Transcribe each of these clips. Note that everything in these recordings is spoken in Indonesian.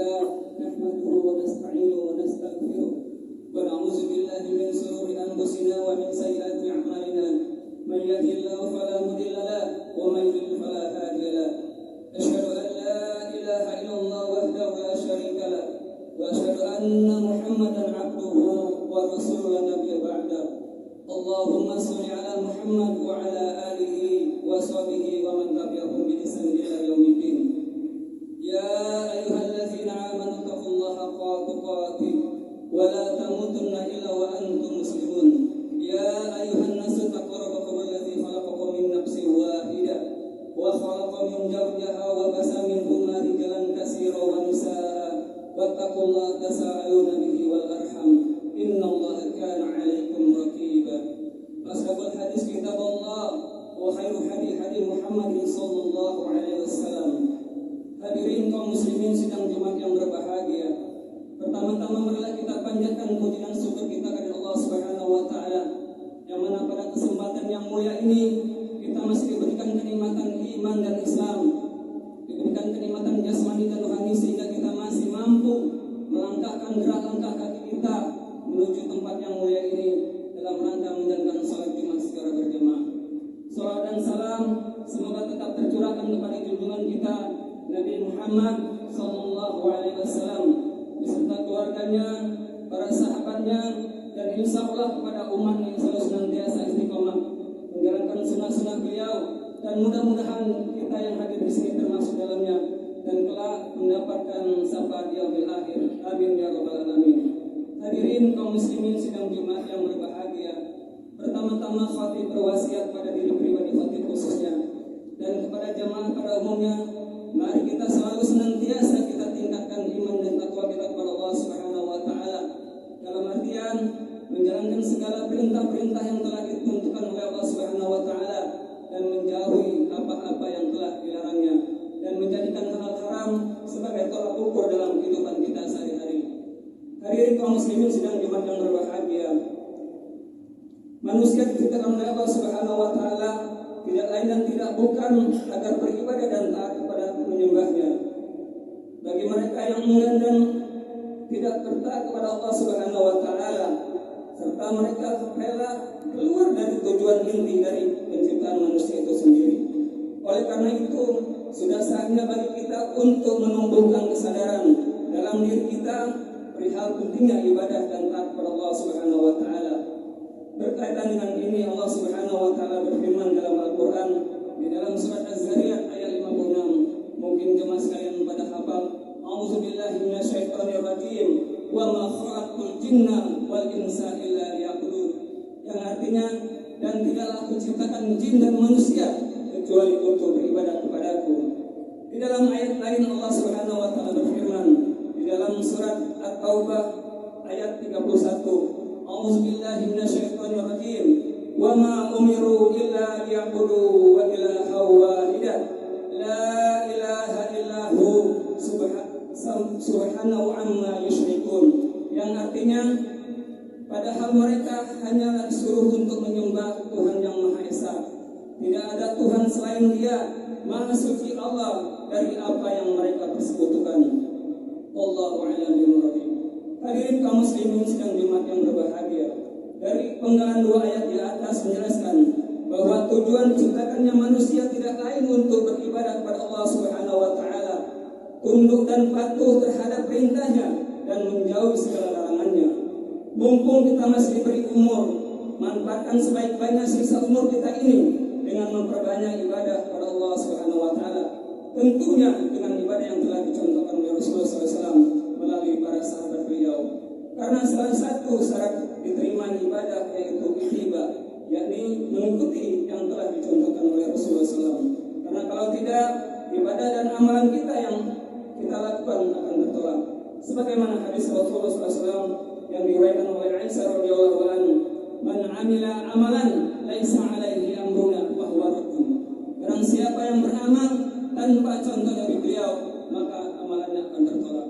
لله نحمده ونستعينه ونستغفره ونعوذ بالله من شرور أنفسنا ومن سيئات أعمالنا من يهده الله فلا مضل له ومن يضلل فلا هادي له أشهد أن لا إله إلا الله وحده لا شريك له وأشهد أن محمدا عبده ورسوله لا نبي بعده اللهم صل على محمد وعلى آله وصحبه ومن تبعهم بإحسان إلى يوم الدين يا أيها الذين آمنوا اتقوا الله حق تقاته ولا تموتن إلا وأنتم مسلمون يا أيها الناس اتقوا ربكم الذي خلقكم من نفس واحدة وخلق من زوجها وبث منهما رجالا كثيرا ونساء واتقوا الله تساءلون به والأرحام إن الله كان عليكم رقيبا أصدق الحديث كتاب الله وخير hadis Muhammad sallallahu alaihi wasallam. Hadirin kaum muslimin sidang Jumat yang berbahagia. Pertama-tama marilah kita panjatkan puji dan syukur kita kepada Allah Subhanahu wa taala yang mana pada kesempatan yang mulia ini kita masih diberikan kenikmatan iman dan Islam, diberikan kenikmatan jasmani dan rohani sehingga kita masih mampu melangkahkan gerak langkah kaki kita menuju tempat yang mulia ini dalam rangka menjalankan salat Jumat secara berjamaah. Salawat dan salam semoga tetap tercurahkan kepada junjungan kita Nabi Muhammad sallallahu alaihi wasallam beserta keluarganya, para sahabatnya, dan insya Allah kepada umat yang selalu senantiasa istiqomah menjalankan sunnah-sunnah beliau, dan mudah-mudahan kita yang hadir di sini termasuk dalamnya dan kelak mendapatkan syafaat di yaumil akhir. Amin ya rabbal alamin. Hadirin kaum muslimin sidang Jumat yang berbahagia. Pertama-tama khatib berwasiat pada diri pribadi khatib khususnya dan kepada jamaah pada umumnya, mari kita selalu senantiasa kita tingkatkan iman dan takwa kita kepada Allah Subhanahu wa taala dalam artian menjalankan segala perintah-perintah yang telah ditentukan oleh Allah Subhanahu wa taala dan menjauhi apa-apa yang telah dilarangnya dan menjadikan hal haram sebagai tolak ukur dalam kehidupan kita sehari-hari. Hadirin kaum muslimin sidang Jumat yang berbahagia. Manusia diciptakan oleh Allah Subhanahu wa taala tidak lain dan tidak bukan agar beribadah dan taat kepada menyembahnya. Bagi mereka yang enggan dan tidak bertaat kepada Allah Subhanahu wa taala serta mereka rela keluar dari tujuan inti dari penciptaan manusia itu sendiri. Oleh karena itu, sudah saatnya bagi kita untuk menumbuhkan kesadaran dalam diri kita perihal pentingnya ibadah dan taat kepada Allah Subhanahu wa taala. Berkaitan dengan ini Allah Subhanahu wa taala berfirman dalam Al-Qur'an di dalam surat Az-Zariyat ayat 56. Mungkin jemaah sekalian pada hafal. A'udzubillahi minasyaitonir rajim. Wa ma khalaqtul jinna wal insa illa liya'budun. Yang artinya, dan tidaklah aku ciptakan jin dan manusia kecuali untuk beribadah kepadaku. Di dalam ayat lain Allah Subhanahu wa taala berfirman di dalam surat At-Taubah ayat 31. A'udzubillahi minasyaitonir rajim. Wa ma umiru illa liya'budu wa ilaha wahidah. La ilaha illahu subhanahu amma yusyrikun. Yang artinya padahal mereka hanyalah disuruh untuk menyembah Tuhan yang Maha Esa. Tidak ada Tuhan selain Dia. Maha suci Allah dari apa yang mereka persekutukan. Wallahu a'lam bishawab. Hadirin kaum muslimin sidang Jumat yang berbahagia. Dari penggalan dua ayat di atas menjelaskan bahwa tujuan diciptakannya manusia tidak lain untuk beribadah kepada Allah Subhanahu wa taala, tunduk dan patuh terhadap perintahnya dan menjauhi segala larangannya. Mumpung kita masih diberi umur, manfaatkan sebaik-baiknya sisa umur kita ini dengan memperbanyak ibadah kepada Allah Subhanahu wa taala. Tentunya dengan ibadah yang telah dicontohkan oleh Rasulullah SAW melalui para sahabat beliau. Karena salah satu syarat diterima ibadah yaitu ittiba, yakni mengikuti yang telah dicontohkan oleh Rasulullah SAW. Karena kalau tidak, ibadah dan amalan kita yang kita lakukan akan tertolak. Sebagaimana hadis Rasulullah SAW yang diriwayatkan oleh Aisyah radhiyallahu anha, "Man 'amila amalan laisa 'alaihi amruna fa huwa raddun." Barang siapa yang beramal tanpa contoh dari beliau, maka amalannya akan tertolak.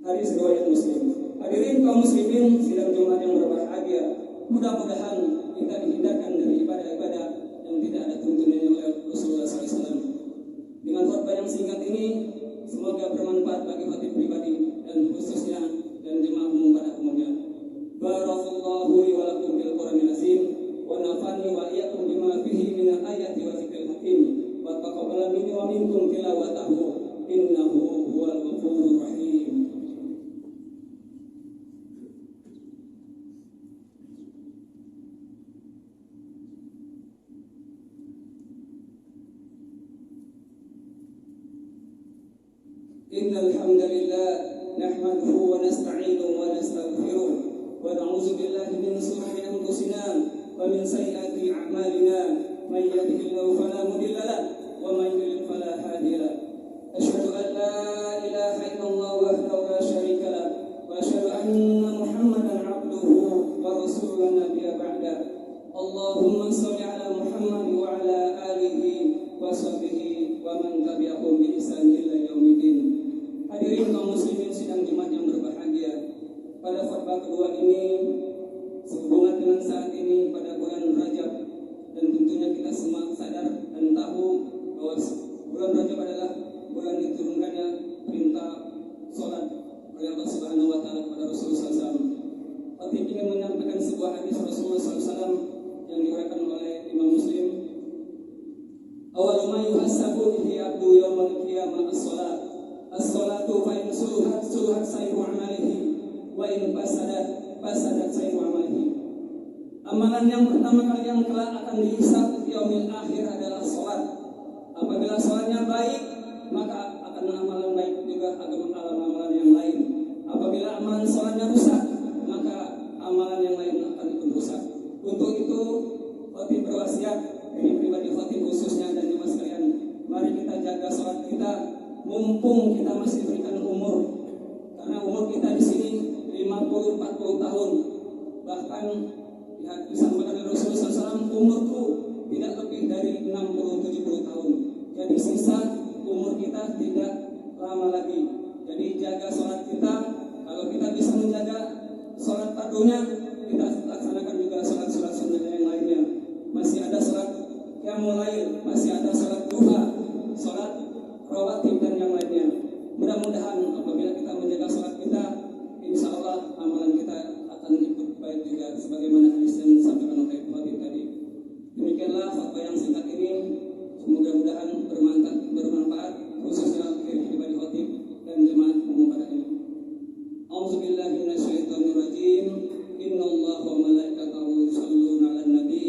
Hadis riwayat Muslim. Hadirin kaum muslimin sidang Jumat yang berbahagia, mudah-mudahan kita dihindarkan dari ibadah-ibadah yang tidak ada tuntunannya oleh Rasulullah SAW. Dengan khutbah yang singkat ini, semoga bermanfaat bagi khatib pribadi الحمد لله نحمده ونستعينه ونستغفره ونعوذ بالله من شرور أنفسنا ومن سيئات أعمالنا من يهده الله فلا مضل له ومن يضلل فلا هادي له أشهد أن لا إله إلا الله وحده لا شريك له وأشهد أن محمدا عبده ورسوله لا نبي بعده اللهم صل على محمد وعلى آله وصحبه ومن tabi'ahum bi ihsan ila yaumil. Hadirin kaum muslimin sidang Jumat yang berbahagia. Pada khutbah kedua ini sehubungan dengan saat ini pada bulan Rajab, dan tentunya kita semua sadar dan tahu bahwa bulan Rajab adalah bulan diturunkannya perintah salat oleh Allah Subhanahu wa taala kepada Rasulullah SAW. Tapi ingin menyampaikan sebuah hadis Rasulullah SAW yang diriwayatkan oleh Imam Muslim. Awal ma yuhasabu bihi abdu yaumal qiyamah as-salat. As-salatu fa in suluhat sayru amalihi wa in fasadat sayru amalihi. Amalan yang pertama kali yang kelak akan dihisab di yaumil akhir adalah salat. Apabila salatnya baik, maka akan amalan baik juga amalan yang lain. Apabila amalan salatnya rusak, maka amalan yang lain akan ikut rusak. Untuk itu, khatib berwasiat, ini pribadi khatib khususnya dan jemaah sekalian, mari kita jaga salat kita mumpung kita masih diberikan umur. Karena umur kita di sini 50-40 tahun. Bahkan disampaikan oleh Rasulullah SAW, umurku tidak lebih dari 60-70 tahun. Jadi sisa umur kita tidak lama lagi. Jadi jaga salat kita. Kalau kita bisa menjaga salat fardunya, kita laksanakan juga salat-salat sunnah yang lainnya. Masih ada salat qiyamul lail, masih ada salat duha, salat rawatib dan yang lainnya. Mudah-mudahan apabila kita menjaga salat kita, insya Allah amalan kita akan ikut baik juga sebagaimana hadis yang disampaikan oleh khatib tadi. Demikianlah khutbah yang singkat ini. Mudah-mudahan bermanfaat khususnya pribadi khatib dan jemaah umum pada ini. A'udzubillahi minasyaitonirrajim. Innallaha wa malaikatahu yusholluna 'alan nabi.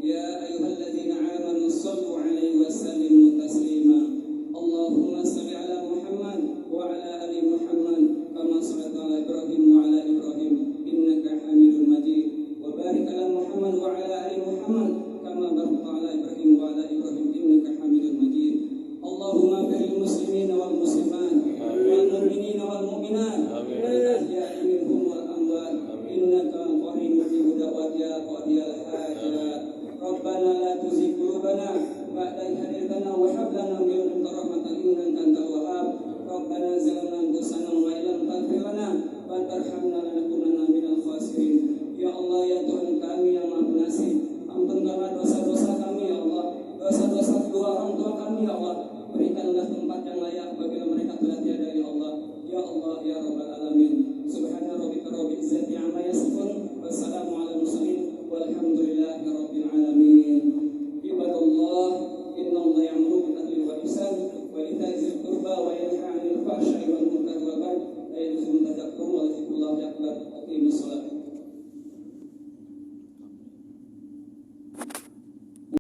Ya ayyuhalladzina amanu shallu 'alaihi wa sallimu taslima. Allahumma shalli 'ala Muhammad wa 'ala ali Muhammad kama shallaita 'ala Ibrahim wa 'ala Ibrahim innaka Hamidum Majid. Wa barik 'ala Muhammad wa 'ala ali Muhammad kama barakta 'ala Ibrahim wa 'ala Ibrahim innaka Hamidum Majid. Allahumma bil muslimina wal muslimat wal mu'minina wal mu'minat wal ahya'i minhum wal amwat innaka qaribun mujibud da'wat ya qadiyal hajat. Rabbana la tuzigh qulubana ba'da idh hadaytana wa hab lana min ladunka rahmatan innaka antal wahhab. Rabbana zalamna anfusana wa illam taghfir lana wa tarhamna lanakunanna minal khasirin. Ya Allah, ya Tuhan kami yang Maha Pengasih, ampunkanlah dosa-dosa kami ya Allah, dosa-dosa kedua orang tua kami ya Allah. Berikanlah tempat yang layak apabila mereka telah tiada ya Allah. Ya Allah, ya Rabbal Alamin. Subhana rabbika rabbil izzati amma yasifun. Wassalamu ala mursalin walhamdulillahi rabbil alamin. Ibadallah, innallaha ya'muru bil adli wal ihsan wa ita'i dzil qurba wa yanha 'anil fahsya'i wal munkari wal baghi wa ya'idukum tadhakkurun wa dzikrullahi akbar. Aqimus shalah.